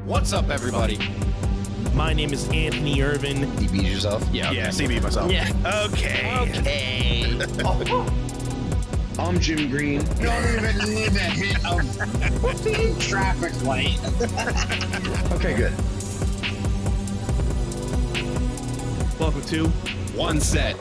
What's up, everybody? My name is Anthony Irvin. You beat yourself? Yeah, CB myself. Yeah. Okay. I'm Jim Green. Don't even need a hit of traffic light. Okay, good. Welcome to One Set.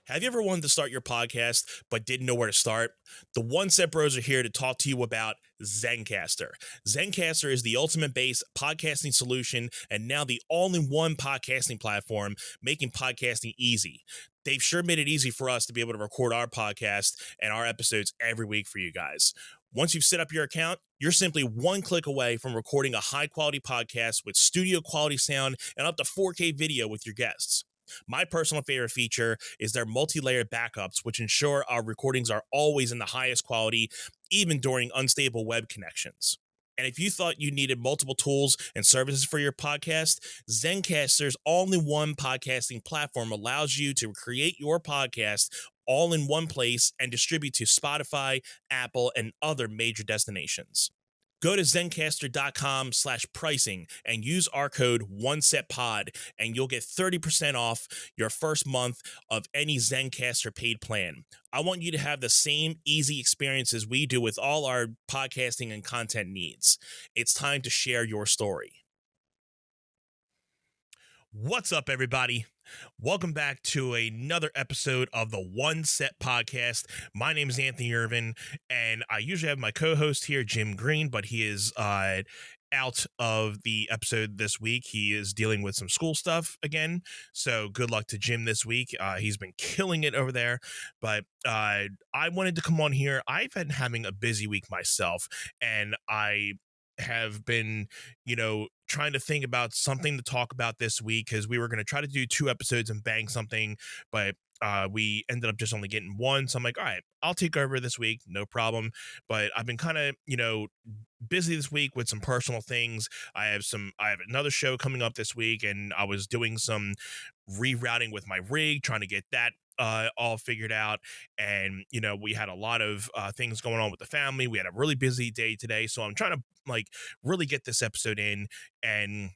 Have you ever wanted to start your podcast but didn't know where to start? The One Set Bros are here to talk to you about Zencastr. Zencastr is the ultimate base podcasting solution and now the all-in-one podcasting platform, making podcasting easy. They've sure made it easy for us to be able to record our podcast and our episodes every week for you guys. Once you've set up your account, you're simply one click away from recording a high-quality podcast with studio-quality sound and up to 4K video with your guests. My personal favorite feature is their multi-layer backups, which ensure our recordings are always in the highest quality, even during unstable web connections. And if you thought you needed multiple tools and services for your podcast, Zencastr's all-in-one podcasting platform allows you to create your podcast all in one place and distribute to Spotify, Apple, and other major destinations. Go to zencastr.com/pricing and use our code OneSetPod, and you'll get 30% off your first month of any Zencastr paid plan. I want you to have the same easy experience as we do with all our podcasting and content needs. It's time to share your story. What's up, everybody? Welcome back to another episode of the One Set Podcast. My name is Anthony Irvin, and I usually have my co-host here, Jim Green, but he is out of the episode this week. He is dealing with some school stuff again, so good luck to Jim this week. He's been killing it over there, but I wanted to come on here. I've been having a busy week myself, and I have been, trying to think about something to talk about this week because we were going to try to do 2 episodes and bang something, but we ended up just only getting 1. So I'm like, all right, I'll take over this week. No problem. But I've been kind of, busy this week with some personal things. I have another show coming up this week, and I was doing some rerouting with my rig, trying to get that all figured out. And, we had a lot of things going on with the family. We had a really busy day today. So I'm trying to really get this episode in. And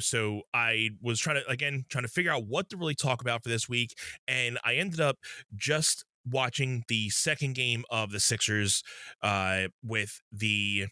so I was trying to figure out what to really talk about for this week, and I ended up just watching the second game of the Sixers with the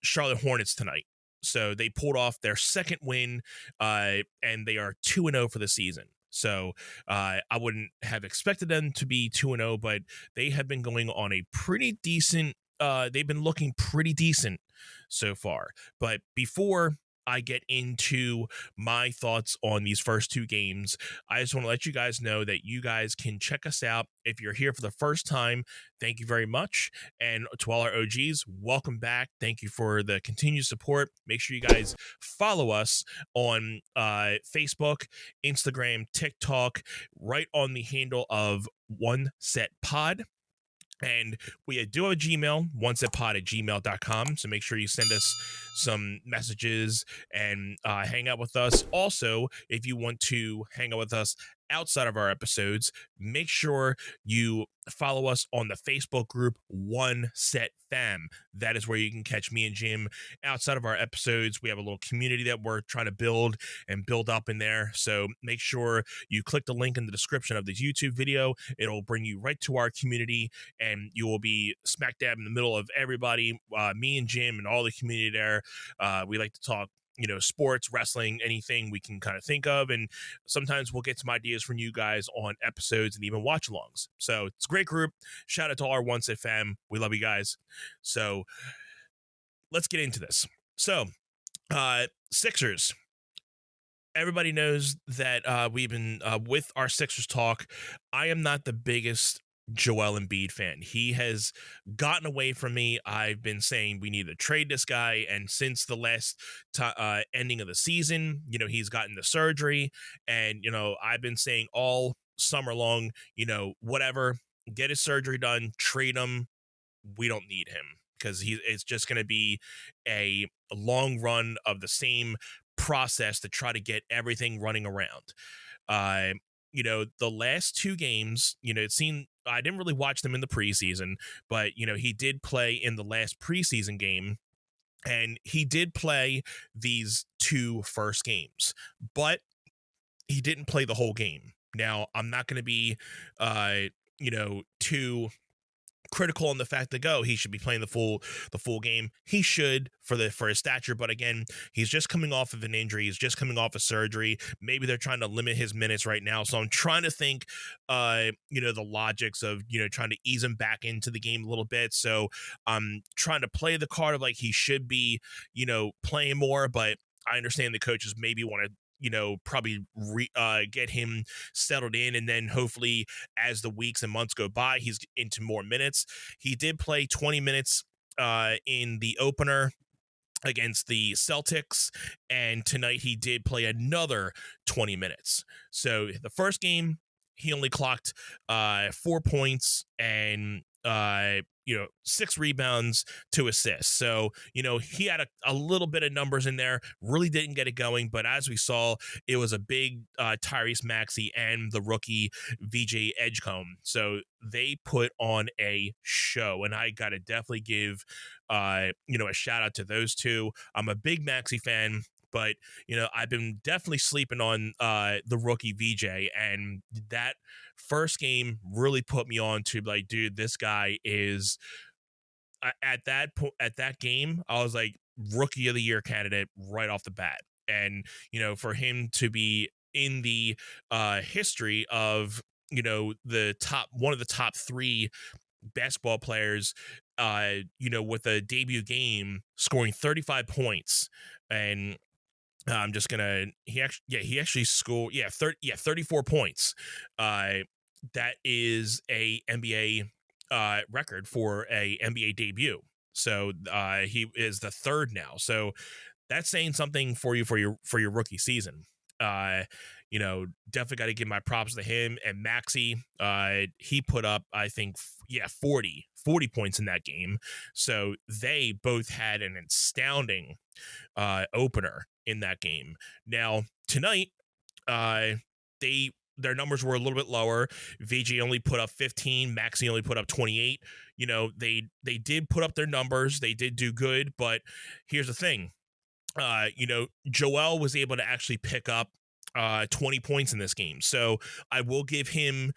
Charlotte Hornets tonight. So they pulled off their second win, and they are 2-0 for the season. So I wouldn't have expected them to be 2-0, but they have been going on a pretty decent. They've been looking pretty decent so far. But before I get into my thoughts on these first 2 games, I just want to let you guys know that you guys can check us out. If you're here for the first time, thank you very much. And to all our OGs, welcome back. Thank you for the continued support. Make sure you guys follow us on Facebook, Instagram, TikTok, right on the handle of One Set Pod. And we do have a Gmail, onesetpod@gmail.com. So make sure you send us some messages and hang out with us. Also, if you want to hang out with us outside of our episodes, make sure you follow us on the Facebook group One Set Fam. That is where you can catch me and Jim outside of our episodes. We have a little community that we're trying to build up in there. So make sure you click the link in the description of this YouTube video. It'll bring you right to our community, and you will be smack dab in the middle of everybody, me and Jim and all the community there. We like to talk sports, wrestling, anything we can kind of think of. And sometimes we'll get some ideas from you guys on episodes and even watch alongs. So it's a great group. Shout out to all our One Set fam. We love you guys. So let's get into this. So Sixers. Everybody knows that we've been with our Sixers talk. I am not the biggest Joel Embiid fan. He has gotten away from me. I've been saying we need to trade this guy, and since the last ending of the season, he's gotten the surgery, and I've been saying all summer long, whatever, get his surgery done, trade him. We don't need him because it's just going to be a long run of the same process to try to get everything running around. The last 2 games, it seemed I didn't really watch them in the preseason, but he did play in the last preseason game. And he did play these 2 first games, but he didn't play the whole game. Now, I'm not going to be, too critical on the fact that he should be playing the full game. He should for his stature, but again, he's just coming off of an injury. He's just coming off of surgery. Maybe they're trying to limit his minutes right now. So I'm trying to think, the logics of trying to ease him back into the game a little bit. So I'm trying to play the card of like he should be, playing more, but I understand the coaches maybe want to probably get him settled in, and then hopefully as the weeks and months go by, he's into more minutes. He did play 20 minutes in the opener against the Celtics, and tonight he did play another 20 minutes. So the first game, he only clocked 4 points and 6 rebounds, 2 assists. So, he had a little bit of numbers in there, really didn't get it going. But as we saw, it was a big Tyrese Maxey and the rookie VJ Edgecombe. So they put on a show, and I got to definitely give, a shout out to those two. I'm a big Maxey fan, but I've been definitely sleeping on the rookie VJ, and that first game really put me on to like, dude, this guy is at that game, I was like rookie of the year candidate right off the bat. And for him to be in the history of one of the top 3 basketball players, with a debut game scoring 35 points, and I'm just gonna. He actually scored 34 points. That is a NBA record for a NBA debut. So he is the 3rd now. So that's saying something for your rookie season. Definitely got to give my props to him and Maxey. He put up, I think, 40 points in that game. So they both had an astounding opener in that game. Now tonight, their numbers were a little bit lower. VJ only put up 15. Maxey only put up 28. They did put up their numbers. They did do good, but here's the thing. Joel was able to actually pick up 20 points in this game. So I will give him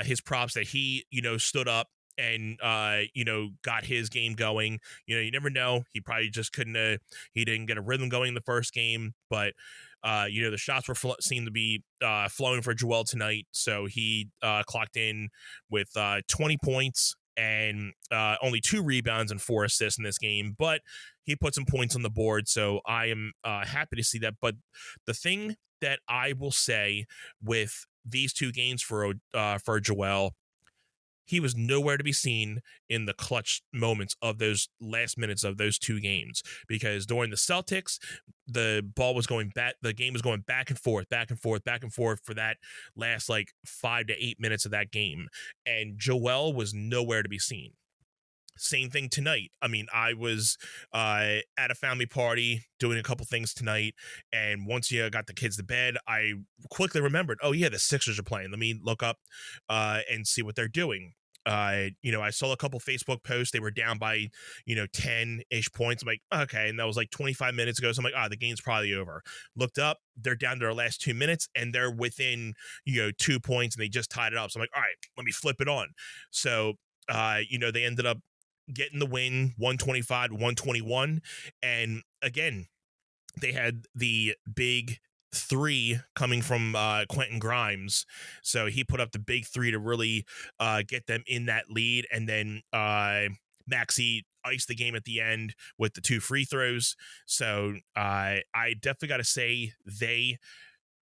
his props that he, stood up and got his game going. You never know. He probably just couldn't. He didn't get a rhythm going in the first game, but the shots seemed to be flowing for Joel tonight. So he clocked in with 20 points and only 2 rebounds and 4 assists in this game, but he put some points on the board. So I am happy to see that. But the thing that I will say with these 2 games for Joel, he was nowhere to be seen in the clutch moments of those last minutes of those 2 games, because during the Celtics, the game was going back and forth for that last like 5 to 8 minutes of that game. And Joel was nowhere to be seen. Same thing tonight. I mean, I was at a family party doing a couple things tonight, and once you got the kids to bed, I quickly remembered, oh yeah, the Sixers are playing. Let me look up and see what they're doing. I saw a couple Facebook posts. They were down by 10-ish points. I'm like, okay, and that was like 25 minutes ago. So I'm like, the game's probably over. Looked up, they're down to their last 2 minutes, and they're within 2 points, and they just tied it up. So I'm like, all right, let me flip it on. So they ended up getting the win, 125 to 121. And again, they had the big 3 coming from Quentin Grimes. So he put up the big 3 to really get them in that lead. And then Maxey iced the game at the end with the 2 free throws. So I definitely got to say they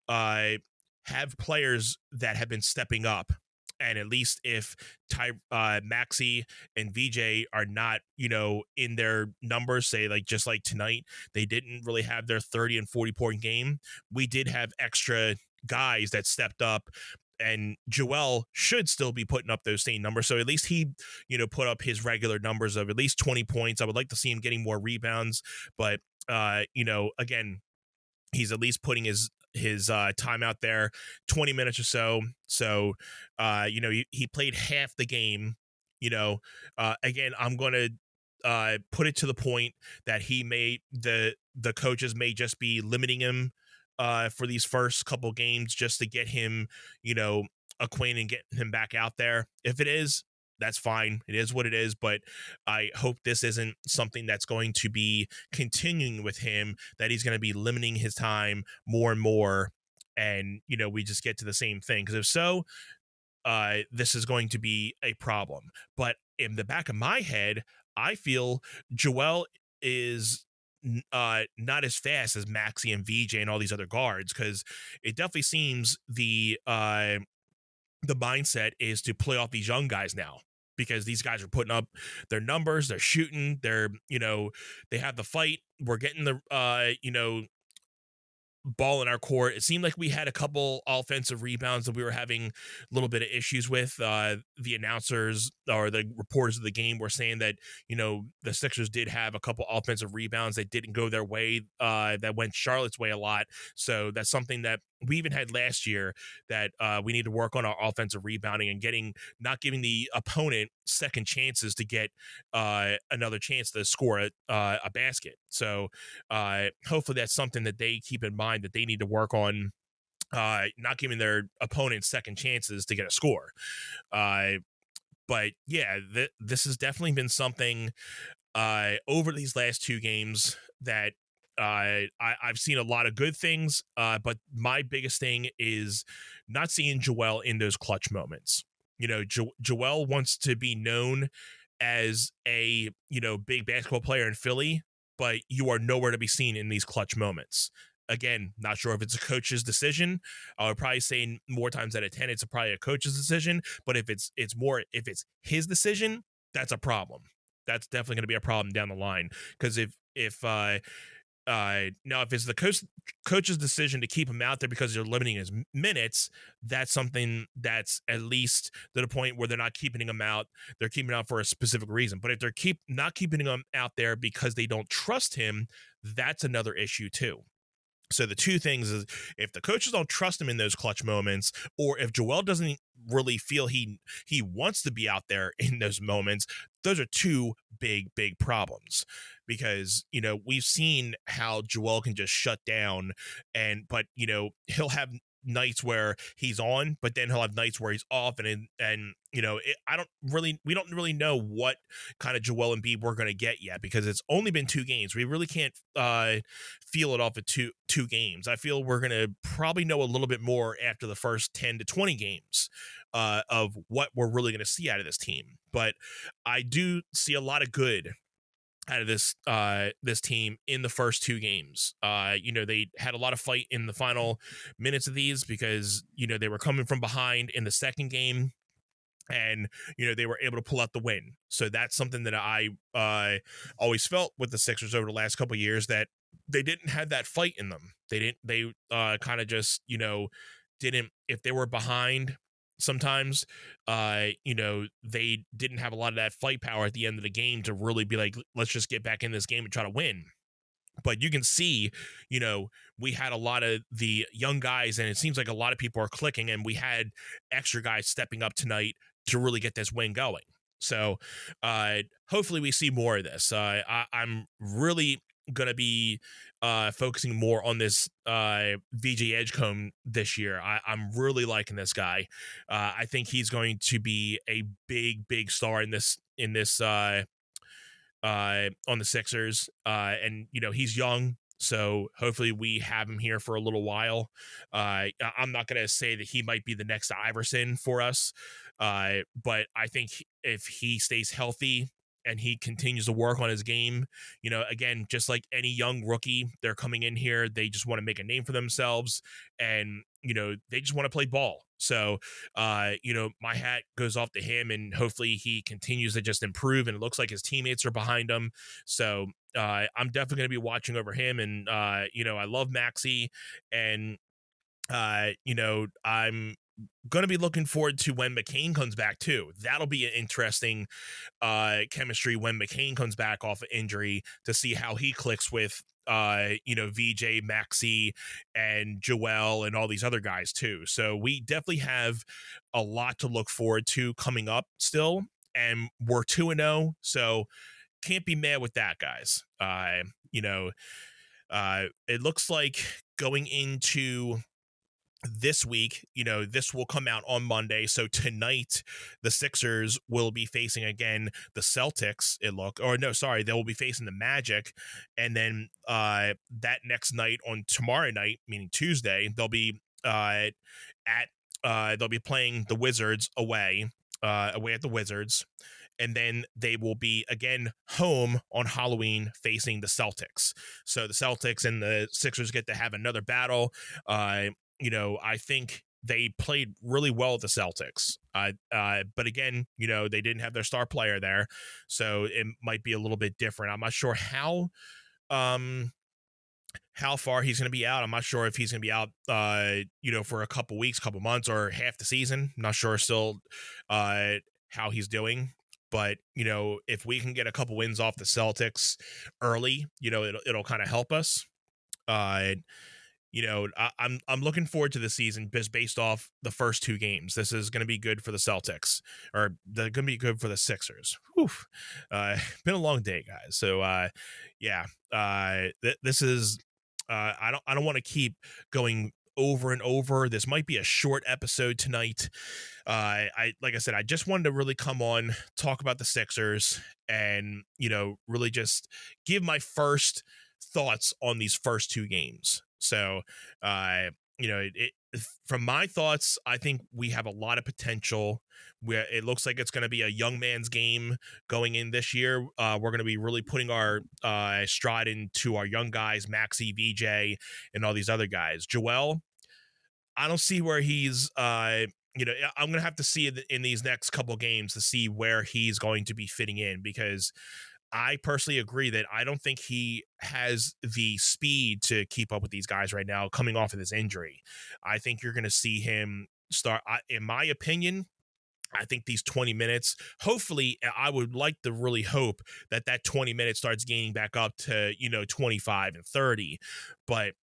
have players that have been stepping up. And at least if Maxey and VJ are not, in their numbers, say just like tonight, they didn't really have their 30 and 40 point game. We did have extra guys that stepped up, and Joel should still be putting up those same numbers. So at least he, put up his regular numbers of at least 20 points. I would like to see him getting more rebounds, but, again, he's at least putting his his time out there, 20 minutes or so. So, he played half the game. Again, I'm going to put it to the point that the coaches may just be limiting him for these first couple games just to get him, acquainted and get him back out there. If it is, that's fine. It is what it is. But I hope this isn't something that's going to be continuing with him, that he's going to be limiting his time more and more. And, we just get to the same thing. Because if so, this is going to be a problem. But in the back of my head, I feel Joel is not as fast as Maxey and VJ and all these other guards, because it definitely seems the mindset is to play off these young guys now, because these guys are putting up their numbers, they're shooting, they have the fight, we're getting the ball in our court. It seemed like we had a couple offensive rebounds that we were having a little bit of issues with. The announcers or the reporters of the game were saying that, the Sixers did have a couple offensive rebounds that didn't go their way, that went Charlotte's way a lot. So that's something that we even had last year, that we need to work on our offensive rebounding and not giving the opponent second chances to get another chance to score a basket. So hopefully that's something that they keep in mind, that they need to work on, not giving their opponents second chances to get a score. But yeah, this has definitely been something over these last two games that I've seen a lot of good things, but my biggest thing is not seeing Joel in those clutch moments. Joel wants to be known as a, big basketball player in Philly, but you are nowhere to be seen in these clutch moments. Again, not sure if it's a coach's decision. I would probably say more times out of 10, it's probably a coach's decision. But if it's his decision, that's a problem. That's definitely going to be a problem down the line. Because if it's the coach's decision to keep him out there because they're limiting his minutes, that's something that's at least to the point where they're not keeping him out. They're keeping him out for a specific reason. But if they're not keeping him out there because they don't trust him, that's another issue too. So the two things is, if the coaches don't trust him in those clutch moments, or if Joel doesn't really feel he wants to be out there in those moments, those are two big problems. Because, we've seen how Joel can just shut down, but he'll have nights where he's on, but then he'll have nights where he's off, and we don't really know what kind of Joel Embiid we're going to get yet, because it's only been 2 games. We really can't feel it off of two games. I feel we're going to probably know a little bit more after the first 10 to 20 games of what we're really going to see out of this team. But I do see a lot of good out of this team in the first 2 games. They had a lot of fight in the final minutes of these, because they were coming from behind in the second game, and they were able to pull out the win. So that's something that I always felt with the Sixers over the last couple of years, that they didn't have that fight in them. They kind of just didn't, if they were behind sometimes, they didn't have a lot of that fight power at the end of the game to really be like, let's just get back in this game and try to win. But you can see, we had a lot of the young guys, and it seems like a lot of people are clicking, and we had extra guys stepping up tonight to really get this win going. So hopefully we see more of this. I'm really going to be focusing more on this VJ Edgecombe this year. I'm really liking this guy. I think he's going to be a big star in this on the Sixers. And he's young, so hopefully we have him here for a little while. I'm not going to say that he might be the next Iverson for us, but I think if he stays healthy and he continues to work on his game, again, just like any young rookie, they're coming in here, they just want to make a name for themselves, and they just want to play ball. So my hat goes off to him, and hopefully he continues to just improve, and it looks like his teammates are behind him. So I'm definitely going to be watching over him, and I love Maxey, and I'm going to be looking forward to when McCain comes back too. That'll be an interesting chemistry when McCain comes back off of injury, to see how he clicks with VJ, Maxey, and Joel, and all these other guys too. So we definitely have a lot to look forward to coming up still, and we're 2-0, so can't be mad with that, guys. It looks like going into this week, this will come out on Monday. So tonight, the Sixers will be facing again the Celtics. They will be facing the Magic, and then that next night, on tomorrow night, meaning Tuesday, they'll be they'll be playing the Wizards away at the Wizards. And then they will be again home on Halloween facing the Celtics. So the Celtics and the Sixers get to have another battle. I think they played really well at the Celtics. But again, they didn't have their star player there. So it might be a little bit different. I'm not sure how far he's going to be out. I'm not sure if he's going to be out, for a couple weeks, couple months, or half the season. I'm not sure still how he's doing. But, if we can get a couple wins off the Celtics early, it'll kind of help us. I'm looking forward to the season just based off the first two games. This is going to be good for the Celtics, or they're going to be good for the Sixers. Whew. Been a long day, guys. So, this is, I don't want to keep going over and over. This might be a short episode tonight. Like I said, I just wanted to really come on, talk about the Sixers, and really just give my first thoughts on these first two games. So from my thoughts, I think we have a lot of potential. Where it looks like it's going to be a young man's game going in this year. We're going to be really putting our stride into our young guys, Maxey, VJ, and all these other guys. Joel, I don't see where he's. I'm going to have to see it in these next couple games to see where he's going to be fitting in, because I personally agree that I don't think he has the speed to keep up with these guys right now coming off of this injury. I think you're going to see him start, in my opinion, I think these 20 minutes, hopefully, I would like to really hope that 20 minutes starts gaining back up to, 25 and 30. But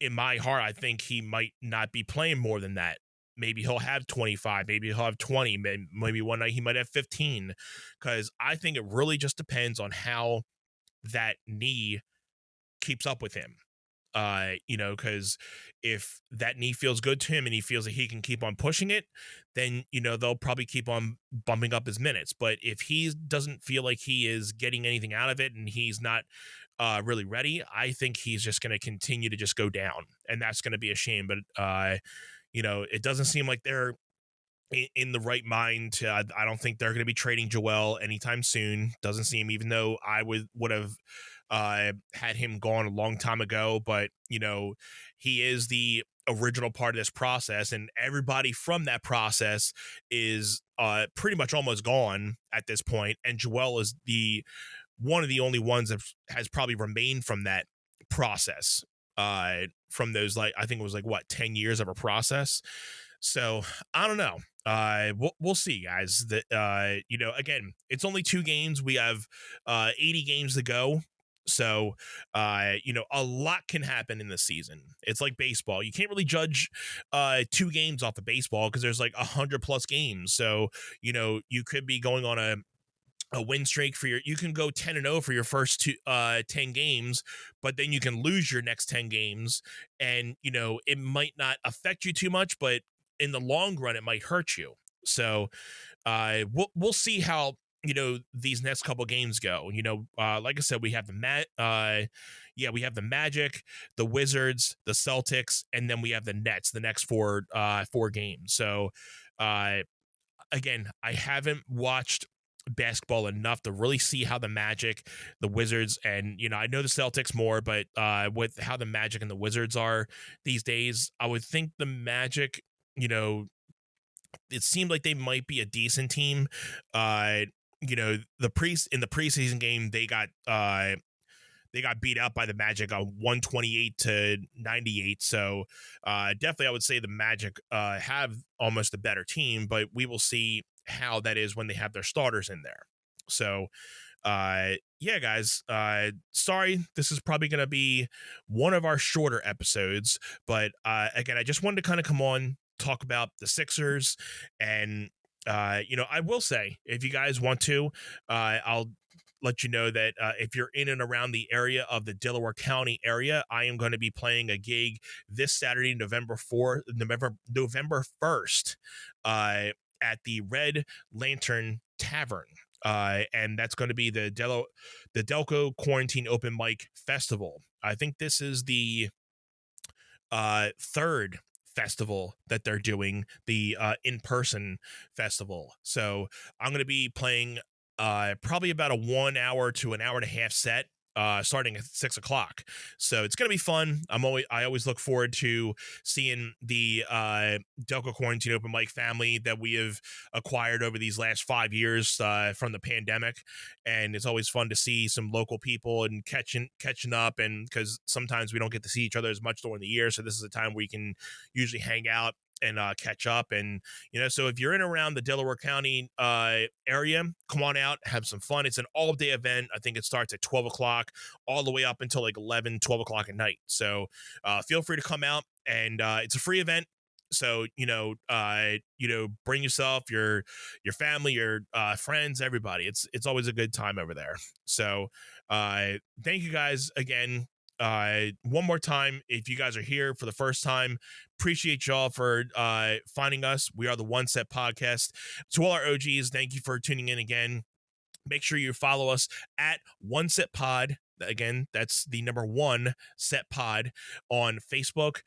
in my heart, I think he might not be playing more than that. Maybe he'll have 25, maybe he'll have 20, maybe one night he might have 15, because I think it really just depends on how that knee keeps up with him. Because if that knee feels good to him and he feels that he can keep on pushing it, then, they'll probably keep on bumping up his minutes. But if he doesn't feel like he is getting anything out of it and he's not really ready, I think he's just going to continue to just go down. And that's going to be a shame. But, it doesn't seem like they're in the right mind. I don't think they're going to be trading Joel anytime soon. Doesn't seem, even though I would have had him gone a long time ago. But, he is the original part of this process, and everybody from that process is pretty much almost gone at this point. And Joel is one of the only ones that has probably remained from that process. From those, I think it was 10 years of a process. So I don't know. We'll see, guys. That again, it's only 2 games. We have 80 games to go. So a lot can happen in this season. It's like baseball. You can't really judge 2 games off of baseball because there's 100+ games. So you could be going on a win streak you can go 10-0 for your first 10 games, but then you can lose your next 10 games, and it might not affect you too much, but in the long run it might hurt you. So we'll see how these next couple games go. Like I said, we have the Magic, the Wizards, the Celtics, and then we have the Nets the next 4 games. So again, I haven't watched basketball enough to really see how the Magic, the Wizards, and I know the Celtics more, but with how the Magic and the Wizards are these days, I would think the Magic, it seemed like they might be a decent team. In the preseason game, they got beat out by the Magic on 128-98. So definitely I would say the Magic have almost a better team, but we will see how that is when they have their starters in there. So Yeah, guys, sorry, this is probably going to be one of our shorter episodes, but again, I just wanted to kind of come on, talk about the Sixers, and I will say, if you guys want to, I'll let you know that if you're in and around the area of the Delaware County area, I am going to be playing a gig this Saturday, November 1st, at the Red Lantern Tavern. And that's going to be the Delco Quarantine Open Mic Festival. I think this is the third festival that they're doing, the in-person festival. So I'm going to be playing probably about a 1 hour to an hour and a half set, starting at 6 o'clock. So it's going to be fun. I always look forward to seeing the Delco Quarantine Open Mic family that we have acquired over these last 5 years from the pandemic. And it's always fun to see some local people and catching up, and because sometimes we don't get to see each other as much during the year. So this is a time where you can usually hang out and catch up. And so if you're in around the Delaware County area, come on out, have some fun. It's an all-day event. I think it starts at 12 o'clock all the way up until like 11, 12 o'clock at night. So feel free to come out, and it's a free event. So bring yourself, your family, your friends, everybody. It's always a good time over there. So thank you guys again. One more time, if you guys are here for the first time, appreciate y'all for finding us. We are the One Set Podcast. To all our OGs, thank you for tuning in again. Make sure you follow us at One Set Pod. Again, that's the number 1 Set Pod on Facebook,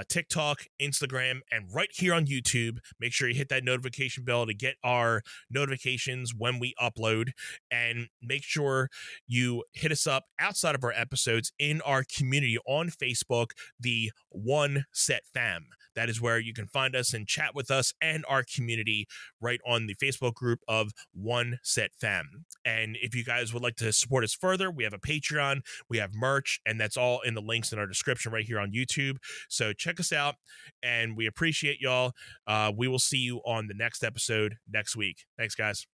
TikTok, Instagram, and right here on YouTube. Make sure you hit that notification bell to get our notifications when we upload, and make sure you hit us up outside of our episodes in our community on Facebook, the One Set Fam. That is where you can find us and chat with us and our community right on the Facebook group of One Set Fam. And if you guys would like to support us further, we have a Patreon, we have merch, and that's all in the links in our description right here on YouTube. So check us out, and we appreciate y'all. We will see you on the next episode next week. Thanks, guys.